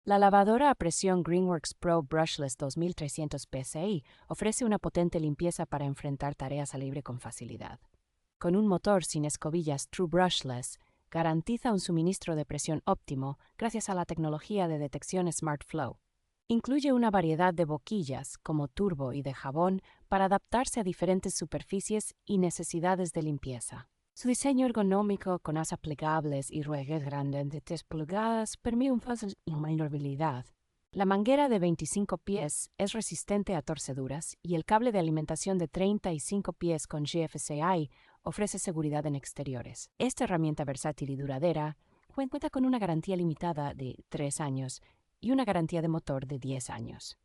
La lavadora a presión Greenworks Pro Brushless 2300 PSI ofrece una potente limpieza para enfrentar tareas al aire con facilidad. Con un motor sin escobillas True Brushless, garantiza un suministro de presión óptimo gracias a la tecnología de detección Smart Flow. Incluye una variedad de boquillas, como turbo y de jabón, para adaptarse a diferentes superficies y necesidades de limpieza. Su diseño ergonómico con asas plegables y ruedas grandes de 3 pulgadas permite una fácil maniobrabilidad. La manguera de 25 pies es resistente a torceduras y el cable de alimentación de 35 pies con GFCI ofrece seguridad en exteriores. Esta herramienta versátil y duradera cuenta con una garantía limitada de 3 años y una garantía de motor de 10 años.